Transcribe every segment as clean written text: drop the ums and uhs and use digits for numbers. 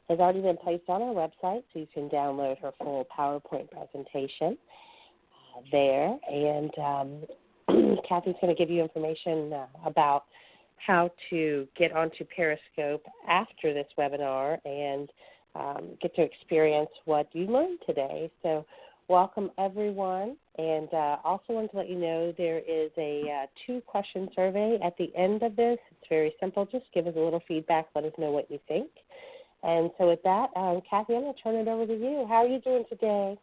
has already been placed on our website, so you can download her full PowerPoint presentation there. And Kathy's going to give you information about how to get onto Periscope after this webinar and get to experience what you learned today. So welcome, everyone. And also want to let you know there is a 2-question survey at the end of this. It's very simple. Just give us a little feedback. Let us know what you think. And so with that, Kathy, I'm going to turn it over to you. How are you doing today?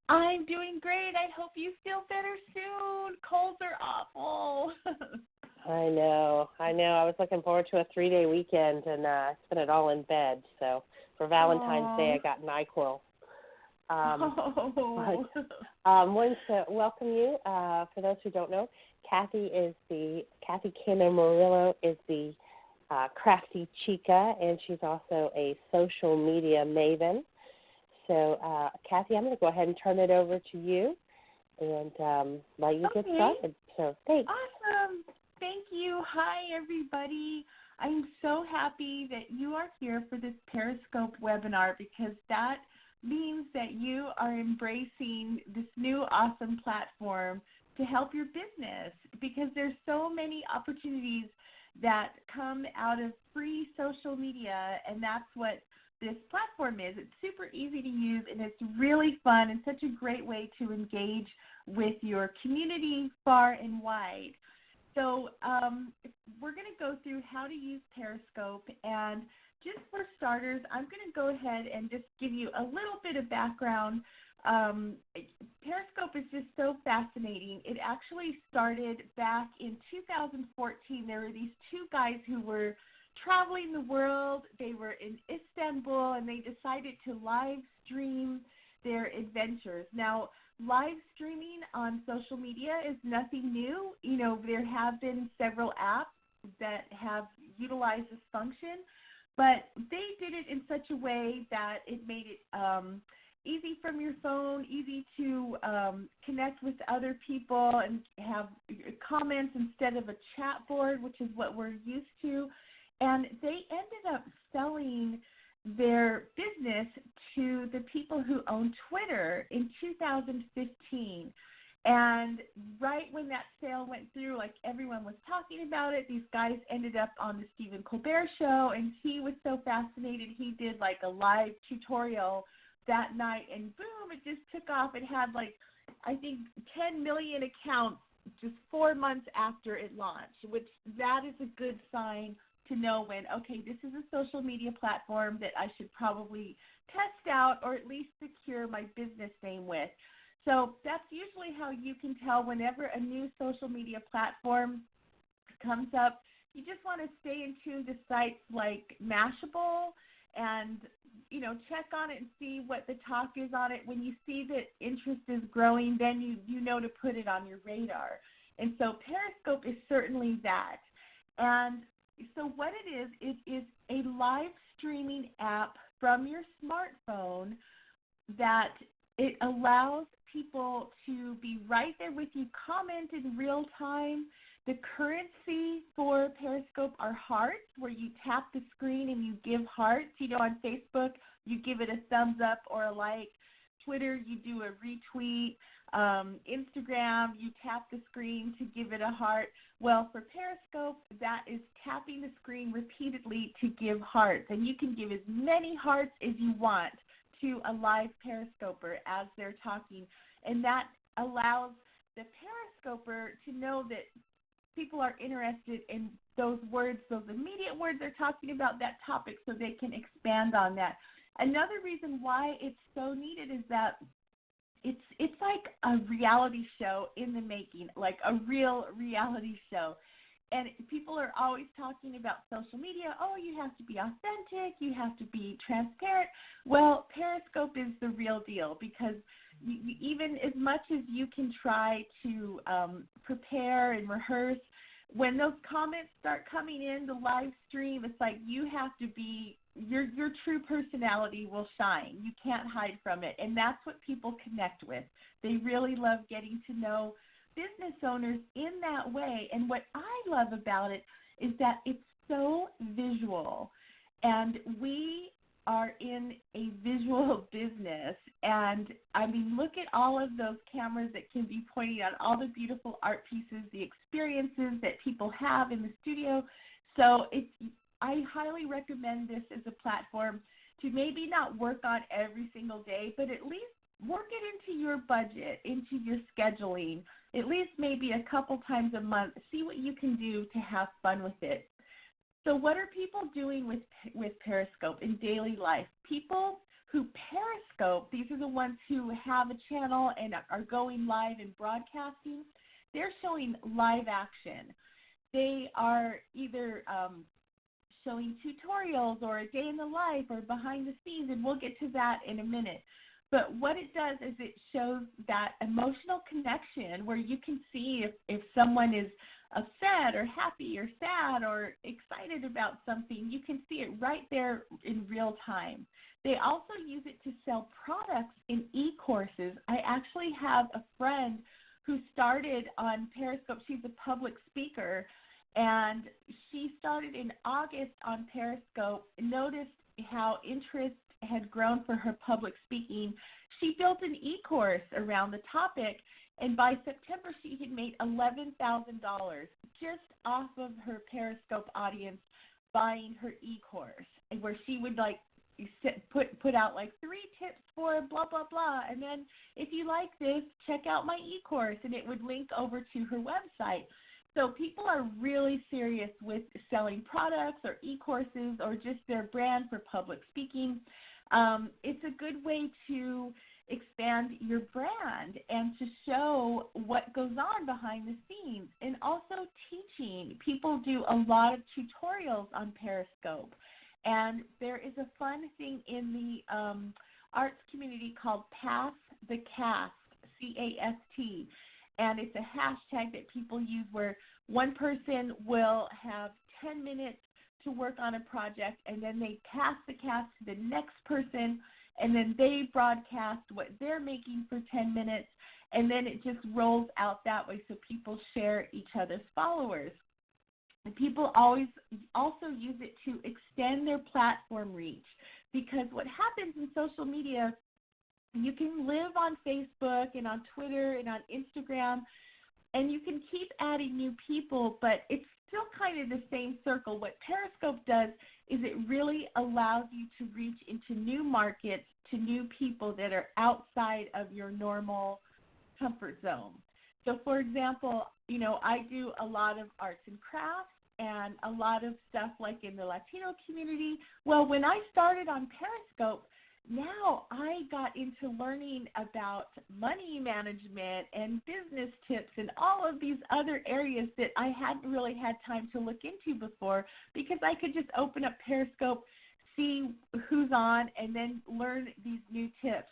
I'm doing great. I hope you feel better soon. Colds are awful. I know. I was looking forward to a 3-day weekend and spent it all in bed. So for Valentine's Day, I got NyQuil. Wanted to welcome you. For those who don't know, Kathy Camarillo is the Crafty Chica, and she's also a social media maven. So, Kathy, I'm going to go ahead and turn it over to you and let you get started. So, thanks. Awesome. Thank you. Hi, everybody. I'm so happy that you are here for this Periscope webinar because that means that you are embracing this new awesome platform to help your business because there's so many opportunities that come out of free social media, and that's what this platform is. It's super easy to use, and it's really fun and such a great way to engage with your community far and wide. So we're going to go through how to use Periscope, and just for starters, I'm going to go ahead and just give you a little bit of background. Periscope is just so fascinating. It actually started back in 2014. There were these 2 guys who were traveling the world. They were in Istanbul, and they decided to live stream their adventures. Now, live streaming on social media is nothing new. You know, there have been several apps that have utilized this function, but they did it in such a way that it made it easy from your phone, easy to connect with other people and have comments instead of a chat board, which is what we're used to. And they ended up selling their business to the people who own Twitter in 2015. And right when that sale went through, like everyone was talking about it, these guys ended up on the Stephen Colbert show, and he was so fascinated, he did like a live tutorial that night, and boom, it just took off. It had like, I think, 10 million accounts just 4 months after it launched, which that is a good sign to know when, okay, this is a social media platform that I should probably test out or at least secure my business name with. So that's usually how you can tell whenever a new social media platform comes up. You just want to stay in tune to sites like Mashable and, you know, check on it and see what the talk is on it. When you see that interest is growing, then you know to put it on your radar. And so Periscope is certainly that. And so what it is a live streaming app from your smartphone that it allows people to be right there with you, comment in real time. The currency for Periscope are hearts, where you tap the screen and you give hearts. You know, on Facebook, you give it a thumbs up or a like. Twitter, you do a retweet. Instagram, you tap the screen to give it a heart. Well, for Periscope, that is tapping the screen repeatedly to give hearts. And you can give as many hearts as you want to a live Periscoper as they're talking. And that allows the Periscoper to know that people are interested in those words, those immediate words they're talking about, that topic, so they can expand on that. Another reason why it's so needed is that it's like a reality show in the making, like a real reality show. And people are always talking about social media. Oh, you have to be authentic. You have to be transparent. Well, Periscope is the real deal because even as much as you can try to prepare and rehearse, when those comments start coming in the live stream, it's like you have to be, your true personality will shine. You can't hide from it. And that's what people connect with. They really love getting to know business owners in that way. And what I love about it is that it's so visual. And we are in a visual business. And, I mean, look at all of those cameras that can be pointing out all the beautiful art pieces, the experiences that people have in the studio. So I highly recommend this as a platform to maybe not work on every single day, but at least work it into your budget, into your scheduling, at least maybe a couple times a month. See what you can do to have fun with it. So what are people doing with Periscope in daily life? People who Periscope, these are the ones who have a channel and are going live and broadcasting, they're showing live action. They are either showing tutorials or a day in the life or behind the scenes, and we'll get to that in a minute. But what it does is it shows that emotional connection where you can see if someone is upset or happy or sad or excited about something. You can see it right there in real time. They also use it to sell products in e-courses. I actually have a friend who started on Periscope. She's a public speaker, and she started in August on Periscope, noticed how interest had grown for her public speaking. She built an e-course around the topic, and by September she had made $11,000 just off of her Periscope audience buying her e-course, where she would put out 3 tips for blah, blah, blah, and then if you like this, check out my e-course, and it would link over to her website. So people are really serious with selling products or e-courses or just their brand for public speaking. It's a good way to expand your brand and to show what goes on behind the scenes, and also teaching. People do a lot of tutorials on Periscope, and there is a fun thing in the arts community called Pass the Cast, C-A-S-T, and it's a hashtag that people use where one person will have 10 minutes to work on a project, and then they pass the cast to the next person, and then they broadcast what they're making for 10 minutes, and then it just rolls out that way so people share each other's followers. And people always also use it to extend their platform reach, because what happens in social media, you can live on Facebook and on Twitter and on Instagram, and you can keep adding new people, but it's still kind of the same circle. What Periscope does is it really allows you to reach into new markets, to new people that are outside of your normal comfort zone. So, for example, I do a lot of arts and crafts and a lot of stuff like in the Latino community. Well, when I started on Periscope, now I got into learning about money management and business tips and all of these other areas that I hadn't really had time to look into before, because I could just open up Periscope, see who's on, and then learn these new tips.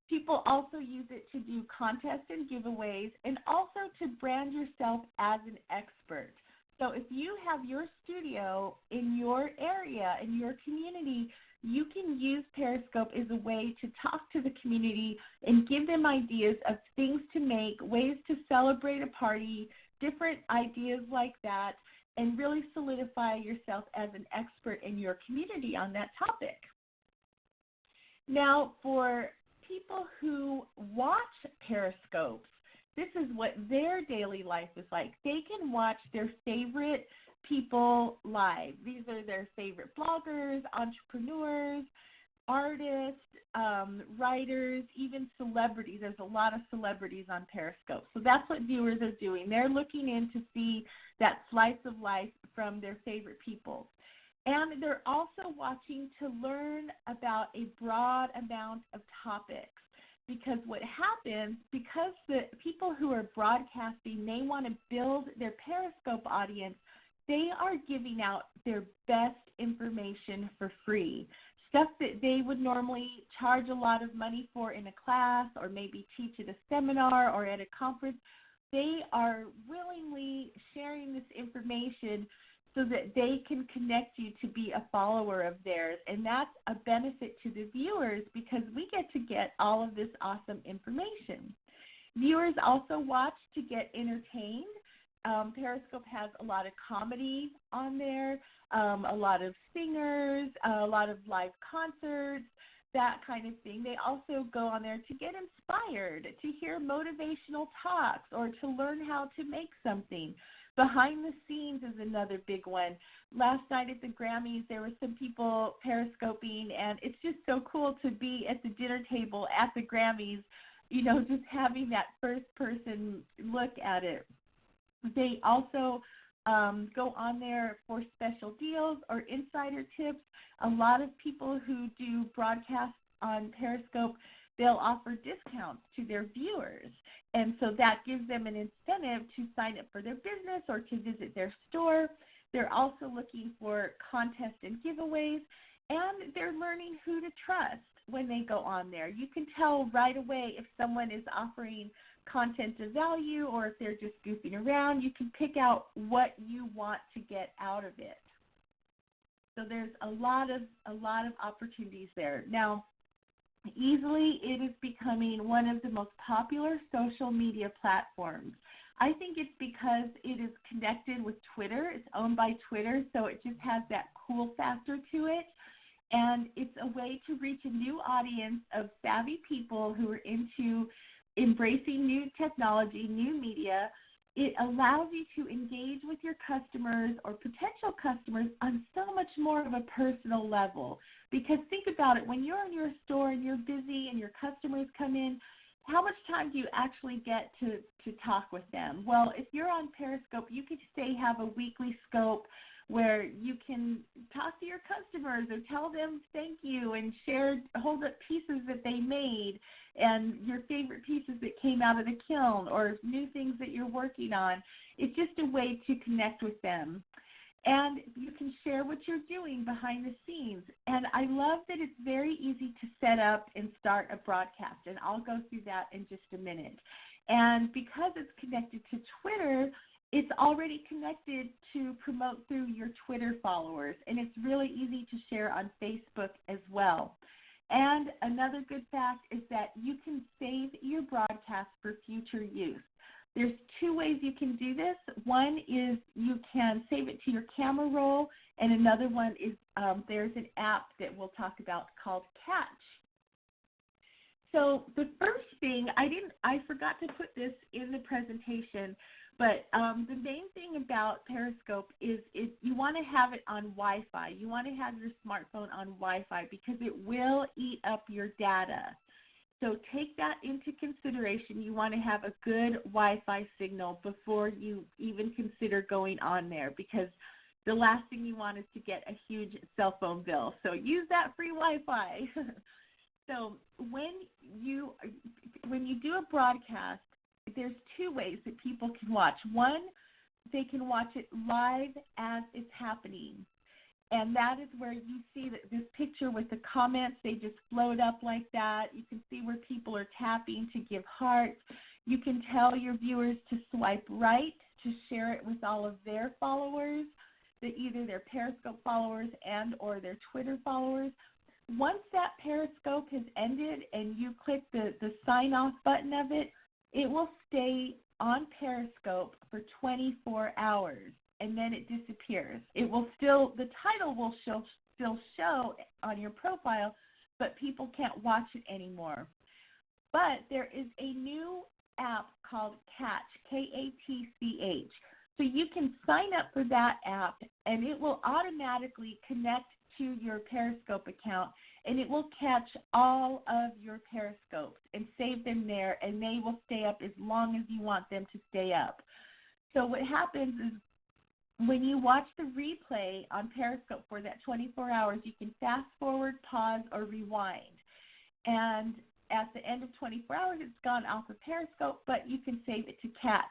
People also use it to do contests and giveaways, and also to brand yourself as an expert. So if you have your studio in your area, in your community, you can use Periscope as a way to talk to the community and give them ideas of things to make, ways to celebrate a party, different ideas like that, and really solidify yourself as an expert in your community on that topic. Now, for people who watch Periscopes, this is what their daily life is like. They can watch their favorite people live. These are their favorite bloggers, entrepreneurs, artists, writers, even celebrities. There's a lot of celebrities on Periscope. So that's what viewers are doing. They're looking in to see that slice of life from their favorite people. And they're also watching to learn about a broad amount of topics. Because what happens, because the people who are broadcasting, they want to build their Periscope audience, they are giving out their best information for free. Stuff that they would normally charge a lot of money for in a class or maybe teach at a seminar or at a conference. They are willingly sharing this information so that they can connect you to be a follower of theirs. And that's a benefit to the viewers because we get to get all of this awesome information. Viewers also watch to get entertained. Periscope has a lot of comedy on there, a lot of singers, a lot of live concerts, that kind of thing. They also go on there to get inspired, to hear motivational talks, or to learn how to make something. Behind the scenes is another big one. Last night at the Grammys, there were some people periscoping, and it's just so cool to be at the dinner table at the Grammys, you know, just having that first-person look at it. They also go on there for special deals or insider tips. A lot of people who do broadcasts on Periscope, they'll offer discounts to their viewers. And so that gives them an incentive to sign up for their business or to visit their store. They're also looking for contests and giveaways, and they're learning who to trust when they go on there. You can tell right away if someone is offering content of value or if they're just goofing around. You can pick out what you want to get out of it. So there's a lot of opportunities there. Now, easily it is becoming one of the most popular social media platforms. I think it's because it is connected with Twitter. It's owned by Twitter, so it just has that cool factor to it. And it's a way to reach a new audience of savvy people who are into embracing new technology, new media. It allows you to engage with your customers or potential customers on so much more of a personal level. Because think about it, when you're in your store and you're busy and your customers come in, how much time do you actually get to talk with them? Well, if you're on Periscope, you could have a weekly scope where you can talk to your customers or tell them thank you and hold up pieces that they made and your favorite pieces that came out of the kiln or new things that you're working on. It's just a way to connect with them. And you can share what you're doing behind the scenes. And I love that it's very easy to set up and start a broadcast, and I'll go through that in just a minute. And because it's connected to Twitter, it's already connected to promote through your Twitter followers, and it's really easy to share on Facebook as well. And another good fact is that you can save your broadcast for future use. There's two ways you can do this. One is you can save it to your camera roll, and another one is there's an app that we'll talk about called Catch. So the first thing, I forgot to put this in the presentation, but the main thing about Periscope is you want to have it on Wi-Fi. You want to have your smartphone on Wi-Fi because it will eat up your data. So take that into consideration. You want to have a good Wi-Fi signal before you even consider going on there, because the last thing you want is to get a huge cell phone bill. So use that free Wi-Fi. So when you do a broadcast, there's two ways that people can watch. One, they can watch it live as it's happening. And that is where you see that this picture with the comments, they just float up like that. You can see where people are tapping to give hearts. You can tell your viewers to swipe right to share it with all of their followers, either their Periscope followers and or their Twitter followers. Once that Periscope has ended and you click the sign off button of it, it will stay on Periscope for 24 hours. And then it disappears. It will the title will still show on your profile, but people can't watch it anymore. But there is a new app called Catch, K-A-T-C-H. So you can sign up for that app, and it will automatically connect to your Periscope account, and it will catch all of your Periscopes and save them there, and they will stay up as long as you want them to stay up. So what happens is, when you watch the replay on Periscope for that 24 hours, you can fast forward, pause, or rewind. And at the end of 24 hours, it's gone off of Periscope, but you can save it to Catch.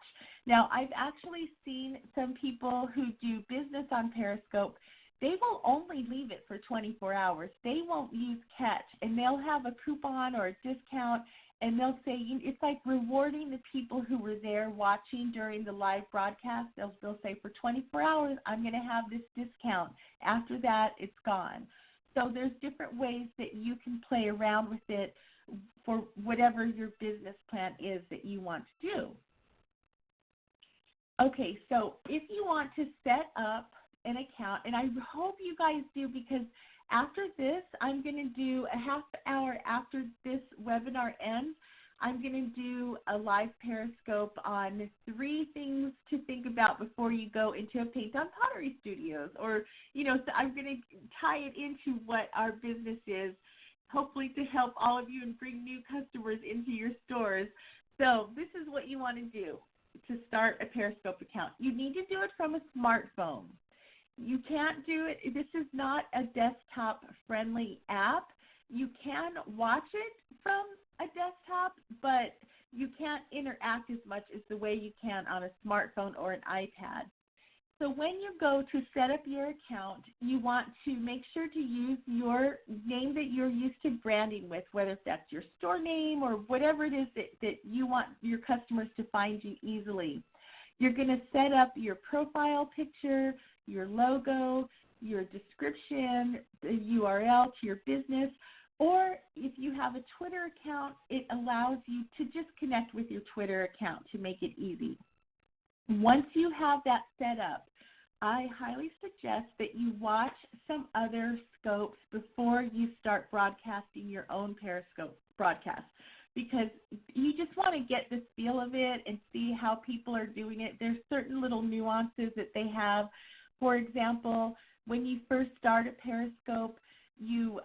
Now, I've actually seen some people who do business on Periscope. They will only leave it for 24 hours. They won't use Catch, and they'll have a coupon or a discount, and they'll say it's like rewarding the people who were there watching during the live broadcast. They'll say, for 24 hours, I'm going to have this discount. After that, it's gone. So there's different ways that you can play around with it for whatever your business plan is that you want to do. Okay, so if you want to set up an account, and I hope you guys do, because after this, I'm going to do a half hour after this webinar ends. I'm going to do a live Periscope on 3 things to think about before you go into a Paint on Pottery Studios. Or, so I'm going to tie it into what our business is, hopefully to help all of you and bring new customers into your stores. So this is what you want to do to start a Periscope account. You need to do it from a smartphone. You can't do it. This is not a desktop-friendly app. You can watch it from a desktop, but you can't interact as much as the way you can on a smartphone or an iPad. So when you go to set up your account, you want to make sure to use your name that you're used to branding with, whether that's your store name or whatever it is that you want your customers to find you easily. You're going to set up your profile picture, your logo, your description, the URL to your business, or if you have a Twitter account, it allows you to just connect with your Twitter account to make it easy. Once you have that set up, I highly suggest that you watch some other scopes before you start broadcasting your own Periscope broadcast, because you just want to get the feel of it and see how people are doing it. There's certain little nuances that they have. For example, when you first start a Periscope, you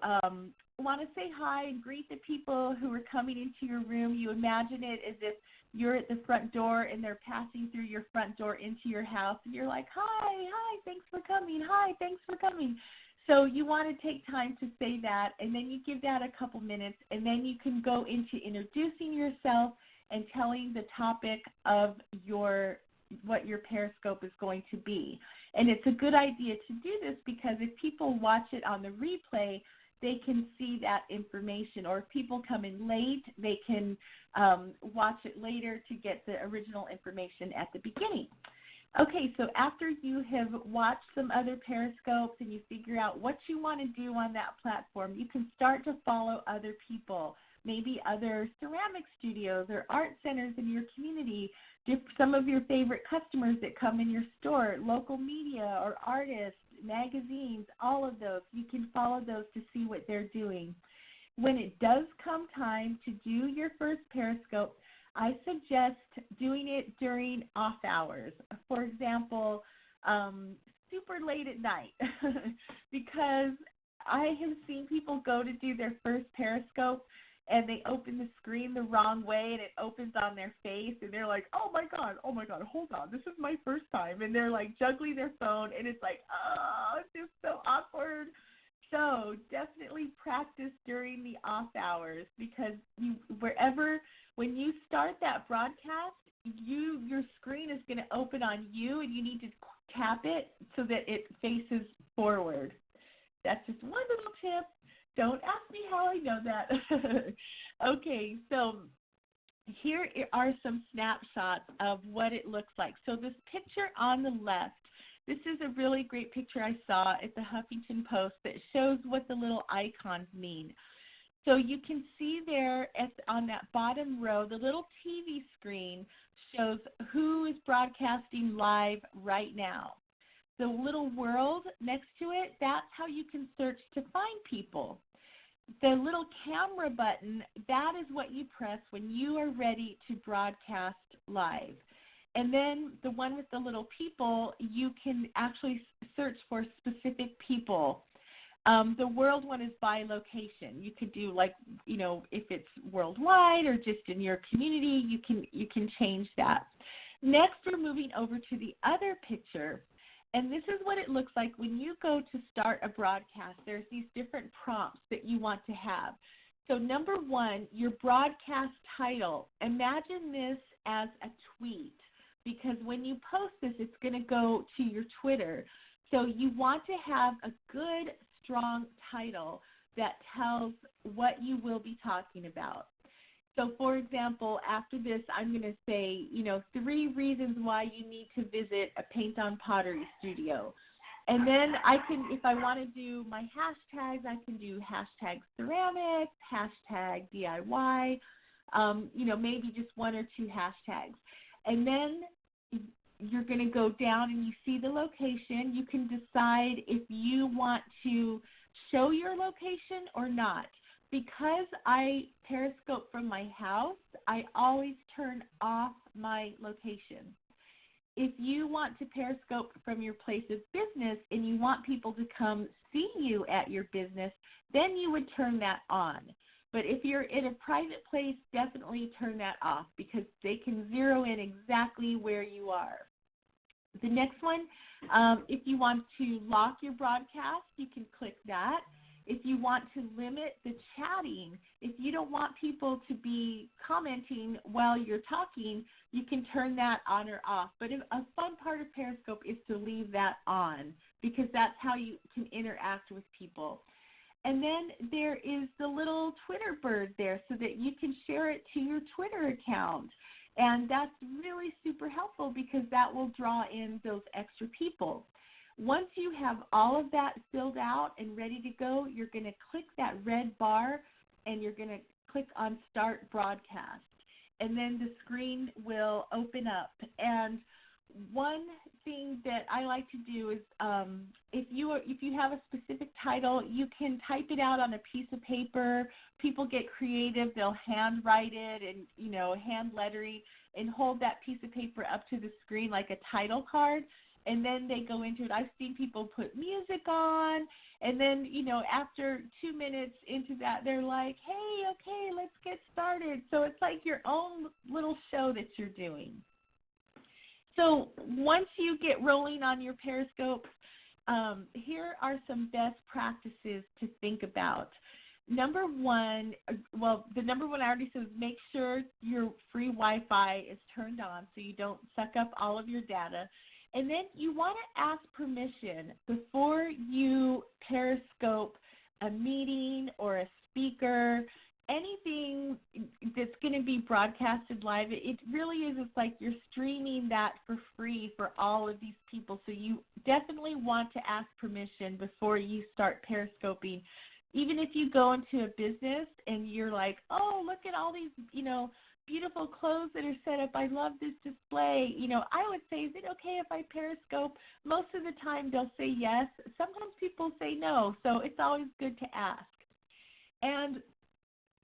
want to say hi and greet the people who are coming into your room. You imagine it as if you're at the front door and they're passing through your front door into your house, and you're like, hi, thanks for coming, hi, thanks for coming. So you want to take time to say that, and then you give that a couple minutes, and then you can go into introducing yourself and telling the topic of what your Periscope is going to be. And it's a good idea to do this because if people watch it on the replay, they can see that information. Or if people come in late, they can watch it later to get the original information at the beginning. Okay, so after you have watched some other Periscopes and you figure out what you want to do on that platform, you can start to follow other people, maybe other ceramic studios or art centers in your community, some of your favorite customers that come in your store, local media or artists, magazines, all of those. You can follow those to see what they're doing. When it does come time to do your first Periscope, I suggest doing it during off hours. For example, super late at night, because I have seen people go to do their first Periscope and they open the screen the wrong way and it opens on their face and they're like, oh my God, hold on, this is my first time. And they're like juggling their phone and it's like, oh, it's just so awkward. So definitely practice during the off hours, because when you start that broadcast, your screen is going to open on you and you need to tap it so that it faces forward. That's just one little tip. Don't ask me how I know that. Okay, so here are some snapshots of what it looks like. So this picture on the left, this is a really great picture I saw at the Huffington Post that shows what the little icons mean. So you can see there on that bottom row, the little TV screen shows who is broadcasting live right now. The little world next to it, that's how you can search to find people. The little camera button, that is what you press when you are ready to broadcast live. And then the one with the little people, you can actually search for specific people. The world one is by location. You could do if it's worldwide or just in your community, you can change that. Next, we're moving over to the other picture. And this is what it looks like when you go to start a broadcast. There's these different prompts that you want to have. So number one, your broadcast title. Imagine this as a tweet, because when you post this, it's going to go to your Twitter. So you want to have a good, strong title that tells what you will be talking about. So, for example, after this, I'm going to say, 3 reasons why you need to visit a Paint on Pottery studio. And then I can, if I want to do my hashtags, I can do hashtag ceramic, hashtag DIY, maybe just 1 or 2 hashtags. And then you're going to go down and you see the location. You can decide if you want to show your location or not. Because I Periscope from my house, I always turn off my location. If you want to Periscope from your place of business and you want people to come see you at your business, then you would turn that on. But if you're in a private place, definitely turn that off because they can zero in exactly where you are. The next one, if you want to lock your broadcast, you can click that. If you want to limit the chatting, if you don't want people to be commenting while you're talking, you can turn that on or off. But a fun part of Periscope is to leave that on because that's how you can interact with people. And then there is the little Twitter bird there so that you can share it to your Twitter account. And that's really super helpful because that will draw in those extra people. Once you have all of that filled out and ready to go, you're going to click that red bar and you're going to click on Start Broadcast. And then the screen will open up. And one thing that I like to do is if you have a specific title, you can type it out on a piece of paper. People get creative. They'll handwrite it and, hand lettering and hold that piece of paper up to the screen like a title card. And then they go into it. I've seen people put music on, and then, after 2 minutes into that, they're like, hey, okay, let's get started. So it's like your own little show that you're doing. So once you get rolling on your Periscope, here are some best practices to think about. Number one, the number one I already said is make sure your free Wi-Fi is turned on so you don't suck up all of your data. And then you want to ask permission before you Periscope a meeting or a speaker, anything that's going to be broadcasted live. It really is, it's like you're streaming that for free for all of these people. So you definitely want to ask permission before you start Periscoping. Even if you go into a business and you're like, oh, look at all these, beautiful clothes that are set up. I love this display. I would say, is it okay if I Periscope? Most of the time they'll say yes. Sometimes people say no, so it's always good to ask. And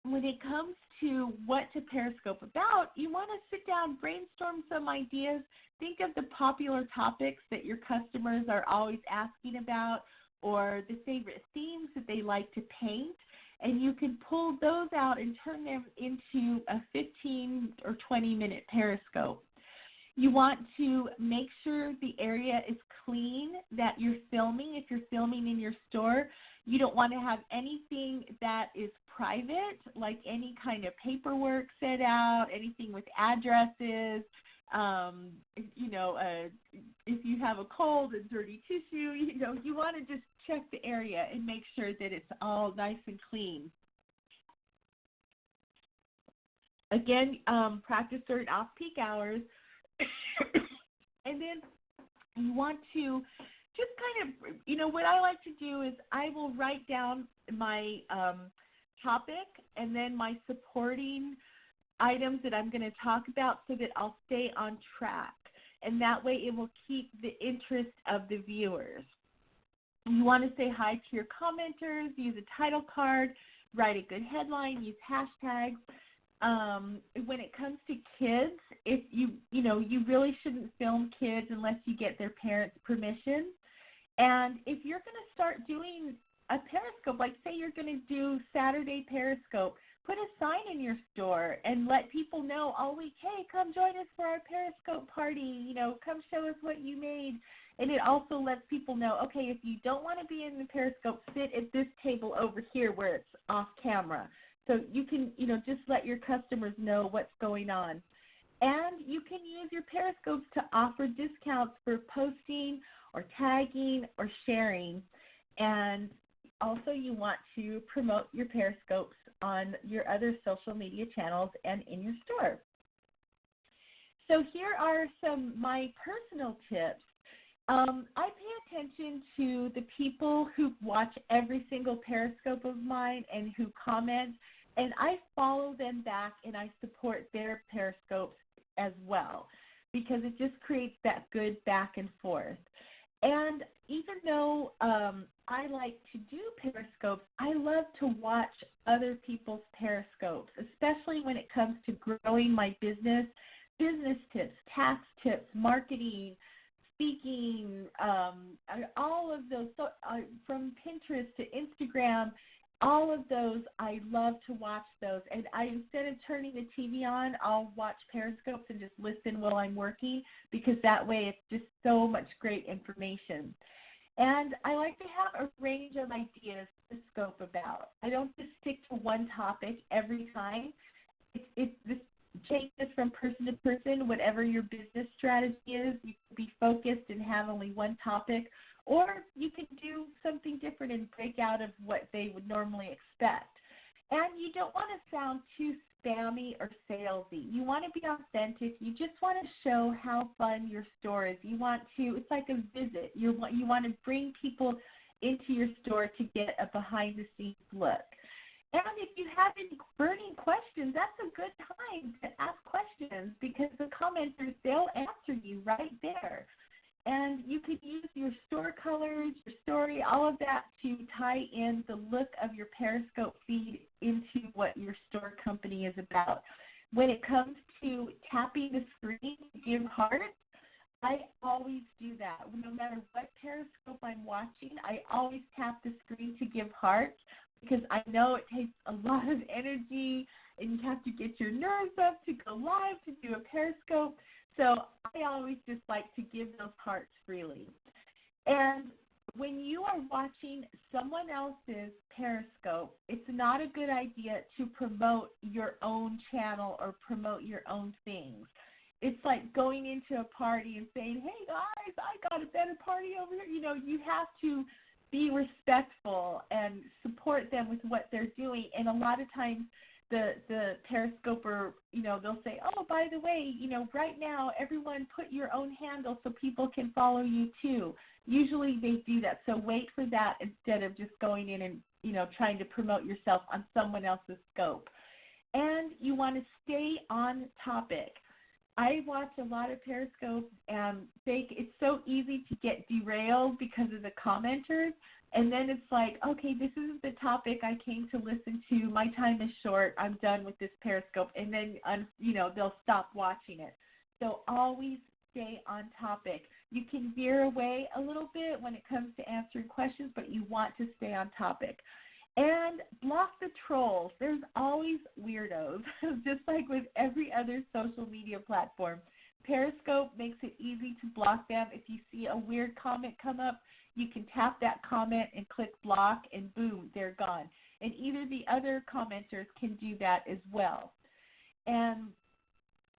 when it comes to what to Periscope about, you want to sit down, brainstorm some ideas, think of the popular topics that your customers are always asking about or the favorite themes that they like to paint. And you can pull those out and turn them into a 15 or 20-minute Periscope. You want to make sure the area is clean that you're filming. If you're filming in your store, you don't want to have anything that is private, like any kind of paperwork set out, anything with addresses. If you have a cold and dirty tissue, you want to just check the area and make sure that it's all nice and clean. Again, practice during off-peak hours. And then you want to just kind of, what I like to do is I will write down my topic and then my supporting items that I'm going to talk about so that I'll stay on track. And that way it will keep the interest of the viewers. You want to say hi to your commenters, use a title card, write a good headline, use hashtags. When it comes to kids, if you really shouldn't film kids unless you get their parents' permission. And if you're going to start doing a Periscope, like say you're going to do Saturday Periscope, put a sign in your store and let people know all week, hey, come join us for our Periscope party, come show us what you made. And it also lets people know, okay, if you don't want to be in the Periscope, sit at this table over here where it's off camera. So you can, just let your customers know what's going on. And you can use your Periscopes to offer discounts for posting or tagging or sharing. And also you want to promote your Periscopes on your other social media channels and in your store. So here are some my personal tips. I pay attention to the people who watch every single Periscope of mine and who comment, and I follow them back and I support their Periscopes as well. because it just creates that good back and forth. And even though I like to do Periscopes, I love to watch other people's Periscopes, especially when it comes to growing my business tips, tax tips, marketing, speaking, all of those, from Pinterest to Instagram, all of those, I love to watch those. And instead of turning the TV on, I'll watch Periscopes and just listen while I'm working, because that way it's just so much great information. And I like to have a range of ideas to scope about. I don't just stick to one topic every time. This changes from person to person. Whatever your business strategy is, you can be focused and have only one topic, or you can do something different and break out of what they would normally expect. And you don't want to sound too spammy or salesy. You want to be authentic. You just want to show how fun your store is. You want to, it's like a visit. You want to bring people into your store to get a behind-the-scenes look. And if you have any burning questions, that's a good time to ask questions, because the commenters, they'll answer you right there. And you could use your store colors, your story, all of that to tie in the look of your Periscope feed into what your store company is about. When it comes to tapping the screen to give hearts, I always do that. No matter what Periscope I'm watching, I always tap the screen to give hearts, because I know it takes a lot of energy and you have to get your nerves up to go live, to do a Periscope. So I always just like to give those hearts freely. And when you are watching someone else's Periscope, it's not a good idea to promote your own channel or promote your own things. It's like going into a party and saying, hey, guys, I got a better party over here. You know, you have to be respectful and support them with what they're doing. And a lot of times the Periscoper, you know, they'll say, oh, by the way, you know, right now everyone put your own handle so people can follow you too. Usually they do that. So wait for that instead of just going in and, you know, trying to promote yourself on someone else's scope. And you want to stay on topic. I watch a lot of Periscopes, and it's so easy to get derailed because of the commenters. And then it's like, okay, this isn't the topic I came to listen to. My time is short. I'm done with this Periscope. And then, you know, they'll stop watching it. So always stay on topic. You can veer away a little bit when it comes to answering questions, but you want to stay on topic. And block the trolls. There's always weirdos, just like with every other social media platform. Periscope makes it easy to block them. If you see a weird comment come up, you can tap that comment and click block, and boom, they're gone. And either the other commenters can do that as well. And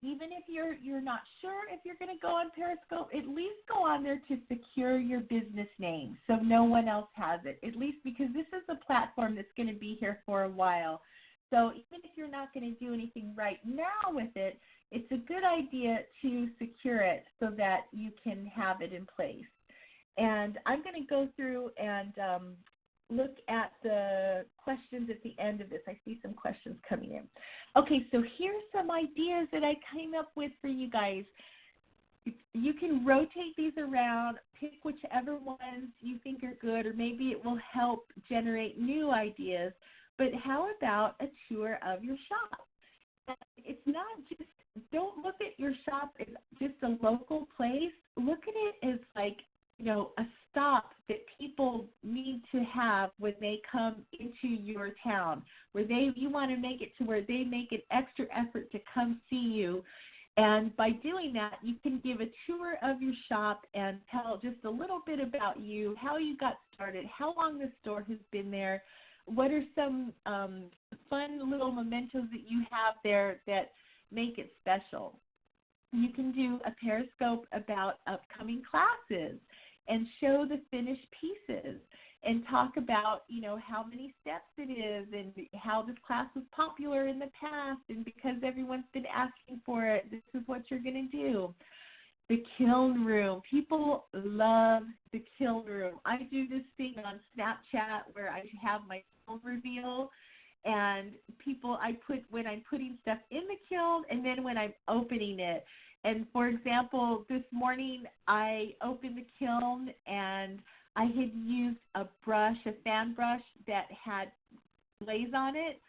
even if you're not sure if you're going to go on Periscope, at least go on there to secure your business name so no one else has it, at least because this is a platform that's going to be here for a while. So even if you're not going to do anything right now with it, it's a good idea to secure it so that you can have it in place. And I'm going to go through and look at the questions at the end of this. I see some questions coming in. Okay, so here's some ideas that I came up with for you guys. You can rotate these around, pick whichever ones you think are good, or maybe it will help generate new ideas. But how about a tour of your shop? It's not just, don't look at your shop as just a local place. Look at it as like, you know, a stop that people need to have when they come into your town, where you want to make it to where they make an extra effort to come see you. And by doing that, you can give a tour of your shop and tell just a little bit about you, how you got started, how long the store has been there, what are some fun little mementos that you have there that make it special. You can do a Periscope about upcoming classes and show the finished pieces and talk about, you know, how many steps it is and how this class was popular in the past, and because everyone's been asking for it, this is what you're going to do. The kiln room. People love the kiln room. I do this thing on Snapchat where I have my kiln reveal, and when I'm putting stuff in the kiln and then when I'm opening it. And for example, this morning I opened the kiln and I had used a fan brush that had glaze on it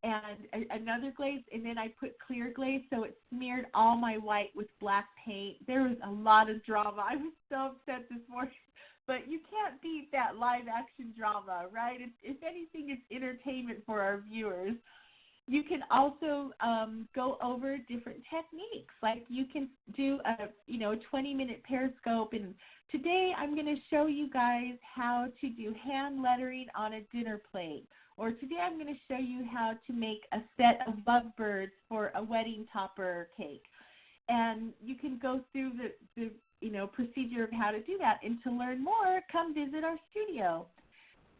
and another glaze, and then I put clear glaze, so it smeared all my white with black paint. There was a lot of drama. I was so upset this morning, but you can't beat that live action drama, right? If anything, it's entertainment for our viewers. You can also go over different techniques. Like you can do a 20-minute Periscope, and today I'm going to show you guys how to do hand lettering on a dinner plate. Or today I'm going to show you how to make a set of lovebirds for a wedding topper cake. And you can go through the procedure of how to do that. And to learn more, come visit our studio.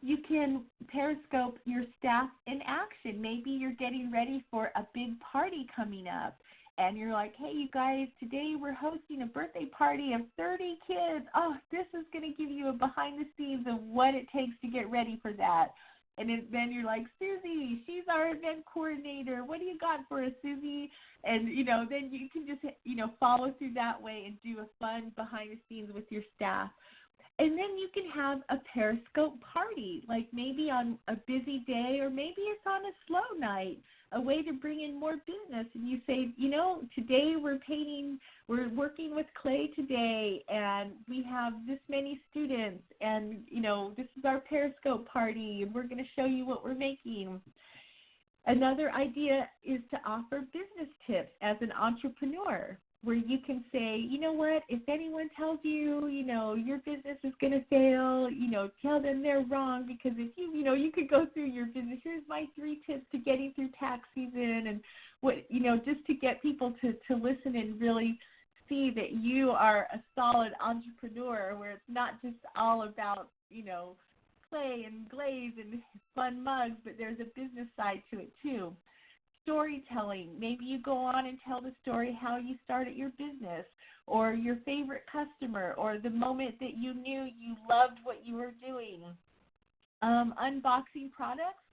You can Periscope your staff in action. Maybe you're getting ready for a big party coming up, and you're like, hey, you guys, today we're hosting a birthday party of 30 kids. Oh, this is going to give you a behind the scenes of what it takes to get ready for that. And then you're like, Susie, she's our event coordinator. What do you got for us, Susie? And, then you can just, follow through that way and do a fun behind the scenes with your staff. And then you can have a Periscope party, like maybe on a busy day or maybe it's on a slow night, a way to bring in more business. And you say, today we're working with clay today, and we have this many students, and, this is our Periscope party, and we're going to show you what we're making. Another idea is to offer business tips as an entrepreneur, where you can say, you know what, if anyone tells you, your business is going to fail, tell them they're wrong, because if you could go through your business, here's my 3 tips to getting through tax season, and what, just to get people to listen and really see that you are a solid entrepreneur, where it's not just all about, clay and glaze and fun mugs, but there's a business side to it too. Storytelling. Maybe you go on and tell the story how you started your business, or your favorite customer, or the moment that you knew you loved what you were doing. Unboxing products.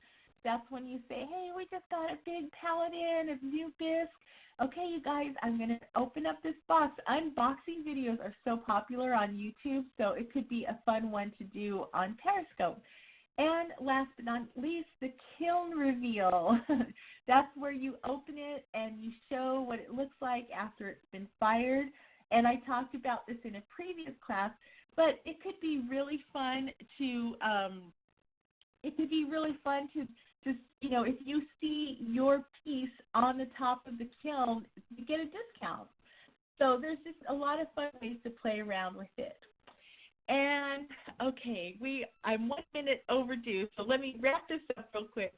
That's when you say, hey, we just got a big pallet in of new bisque. Okay, you guys, I'm going to open up this box. Unboxing videos are so popular on YouTube, so it could be a fun one to do on Periscope. And last but not least, the kiln reveal. That's where you open it and you show what it looks like after it's been fired. And I talked about this in a previous class, but it could be really fun to just, if you see your piece on the top of the kiln, you get a discount. So there's just a lot of fun ways to play around with it. And, okay, I'm 1 minute overdue, so let me wrap this up real quick.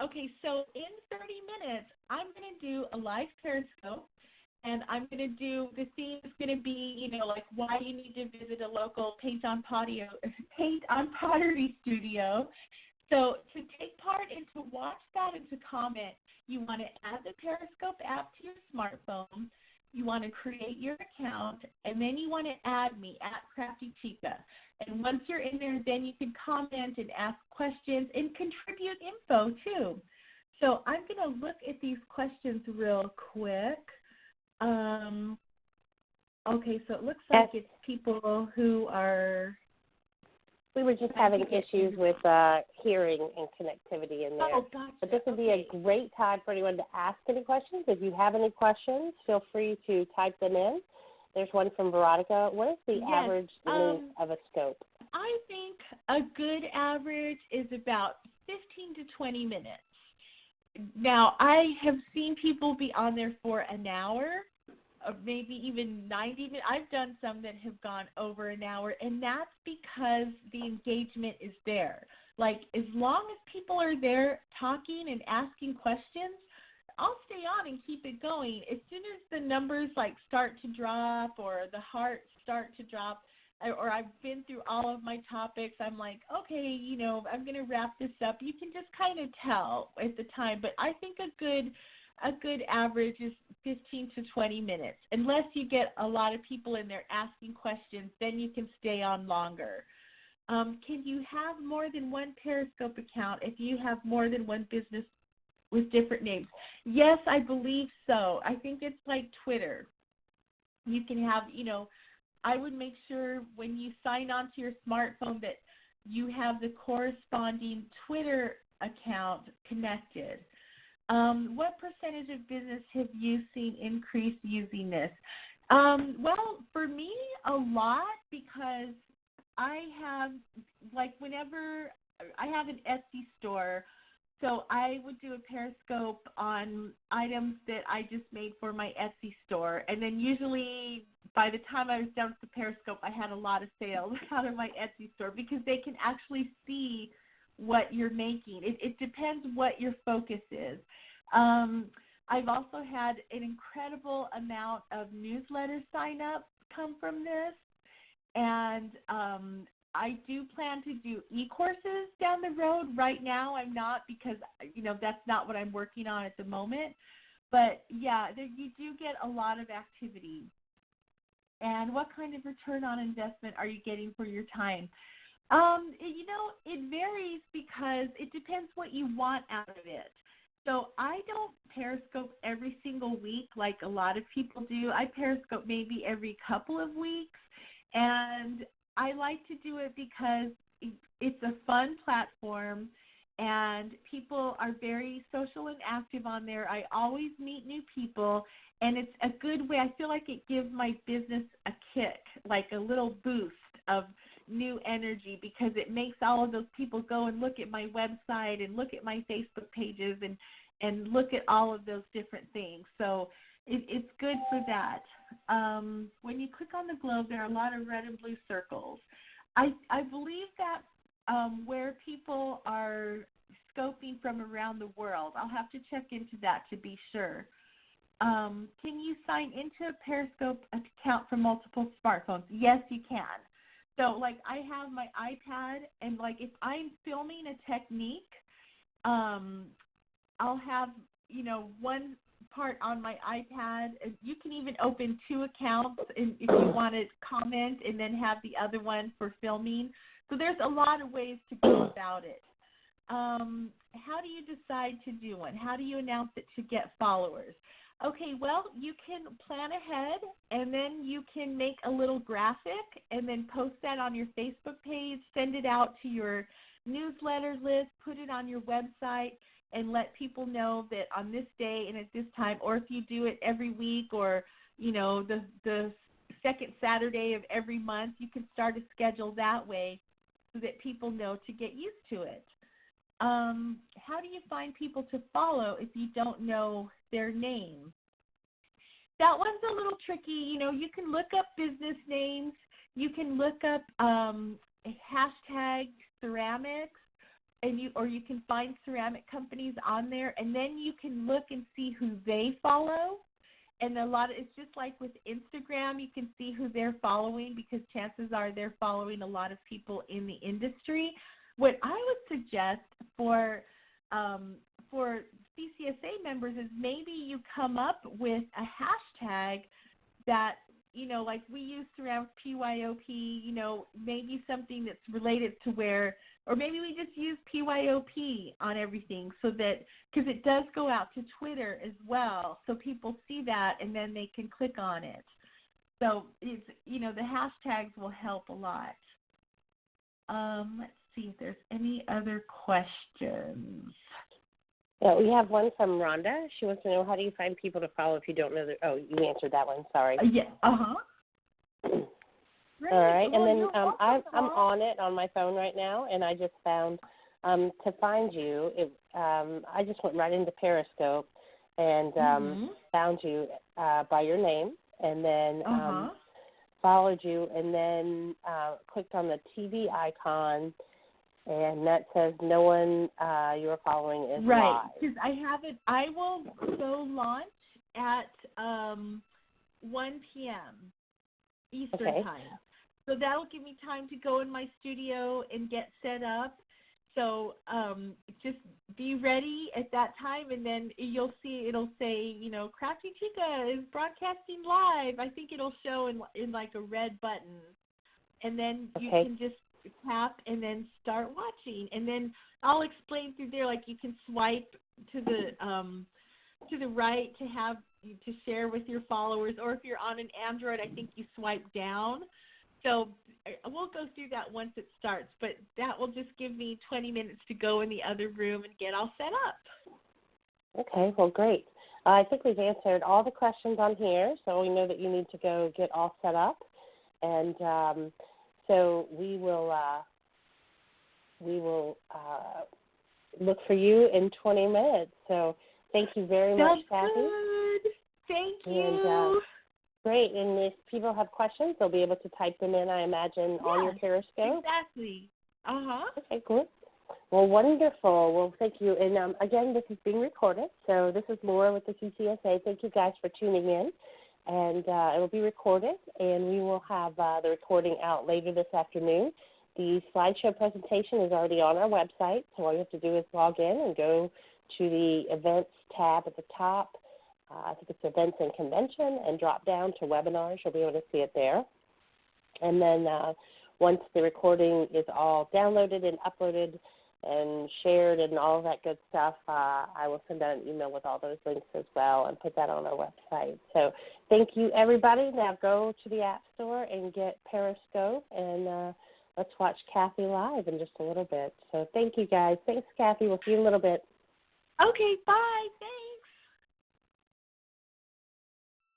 Okay, so in 30 minutes, I'm going to do a live Periscope, and I'm going to do, the theme is going to be, like why you need to visit a local paint on pottery studio. So to take part and to watch that and to comment, you want to add the Periscope app to your smartphone. You want to create your account, and then you want to add me at Crafty Chica. And once you're in there, then you can comment and ask questions and contribute info too. So I'm going to look at these questions real quick. Okay, so it looks like it's people who are... We were just having issues with hearing and connectivity in there. Oh, gotcha. But this would be a great time for anyone to ask any questions. If you have any questions, feel free to type them in. There's one from Veronica. What is the average length of a scope? I think a good average is about 15 to 20 minutes. Now, I have seen people be on there for an hour, or maybe even 90 minutes. I've done some that have gone over an hour, and that's because the engagement is there. Like, as long as people are there talking and asking questions, I'll stay on and keep it going. As soon as the numbers, start to drop or the hearts start to drop, or I've been through all of my topics, I'm like, okay, I'm going to wrap this up. You can just kind of tell at the time, but I think a good average is 15 to 20 minutes. Unless you get a lot of people in there asking questions, then you can stay on longer. Can you have more than one Periscope account if you have more than one business with different names? Yes, I believe so. I think it's like Twitter. You can have, I would make sure when you sign on to your smartphone that you have the corresponding Twitter account connected. What percentage of business have you seen increase using this? Well, for me, a lot, because I have, whenever I have an Etsy store, so I would do a Periscope on items that I just made for my Etsy store. And then usually by the time I was done with the Periscope, I had a lot of sales out of my Etsy store because they can actually see what you're making. It depends what your focus is. I've also had an incredible amount of newsletter sign-ups come from this. And I do plan to do e-courses down the road. Right now I'm not, because, that's not what I'm working on at the moment. But, yeah, you do get a lot of activity. And what kind of return on investment are you getting for your time? It varies because it depends what you want out of it. So I don't Periscope every single week like a lot of people do. I Periscope maybe every couple of weeks. And I like to do it because it's a fun platform and people are very social and active on there. I always meet new people, and it's a good way. I feel like it gives my business a kick, like a little boost of new energy, because it makes all of those people go and look at my website and look at my Facebook pages and look at all of those different things. So it's good for that. When you click on the globe, there are a lot of red and blue circles. I believe that where people are scoping from around the world, I'll have to check into that to be sure. Can you sign into a Periscope account from multiple smartphones? Yes, you can. So, I have my iPad, and, if I'm filming a technique, I'll have, one part on my iPad. You can even open two accounts if you want to comment and then have the other one for filming. So there's a lot of ways to go about it. How do you decide to do one? How do you announce it to get followers? Okay, well, you can plan ahead, and then you can make a little graphic and then post that on your Facebook page, send it out to your newsletter list, put it on your website, and let people know that on this day and at this time, or if you do it every week or, the second Saturday of every month, you can start a schedule that way so that people know to get used to it. How do you find people to follow if you don't know their name? That one's a little tricky. You can look up business names. You can look up hashtag ceramics, or you can find ceramic companies on there, and then you can look and see who they follow. And it's just like with Instagram, you can see who they're following because chances are they're following a lot of people in the industry. What I would suggest for CCSA members is maybe you come up with a hashtag that, like we use ceramic PYOP, maybe something that's related to or maybe we just use PYOP on everything so that, because it does go out to Twitter as well, so people see that and then they can click on it. So it's, the hashtags will help a lot. Let's see if there's any other questions. Yeah, we have one from Rhonda. She wants to know, how do you find people to follow if you don't know you answered that one, sorry. Yeah, Great. All right, well, and then I'm on it on my phone right now, and I just found, to find you, I just went right into Periscope and found you by your name, and then followed you, and then clicked on the TV icon, and that says no one you're following is live. Right, because I have it. I will go launch at 1 p.m. Eastern time. So that will give me time to go in my studio and get set up. So just be ready at that time, and then you'll see it'll say, Crafty Chica is broadcasting live. I think it'll show in like a red button. And then you can just tap and then start watching. And then I'll explain through there, like you can swipe to the to the right to share with your followers, or if you're on an Android, I think you swipe down. So we'll go through that once it starts, but that will just give me 20 minutes to go in the other room and get all set up. Okay, well, great. I think we've answered all the questions on here, so we know that you need to go get all set up. And so we will look for you in 20 minutes. So thank you very much, Kathy. Good. Thank you. And, great. And if people have questions, they'll be able to type them in, I imagine, on your Periscope. Exactly. Okay, cool. Well, wonderful. Well, thank you. And, again, this is being recorded. So this is Laura with the CCSA. Thank you guys for tuning in. And it will be recorded, and we will have the recording out later this afternoon. The slideshow presentation is already on our website, so all you have to do is log in and go to the Events tab at the top. I think it's Events and Convention, and drop down to Webinars. You'll be able to see it there. And then once the recording is all downloaded and uploaded and shared and all of that good stuff, I will send out an email with all those links as well and put that on our website. So thank you, everybody. Now go to the App Store and get Periscope, and let's watch Kathy live in just a little bit. So thank you, guys. Thanks, Kathy. We'll see you in a little bit. Okay, bye. Thanks.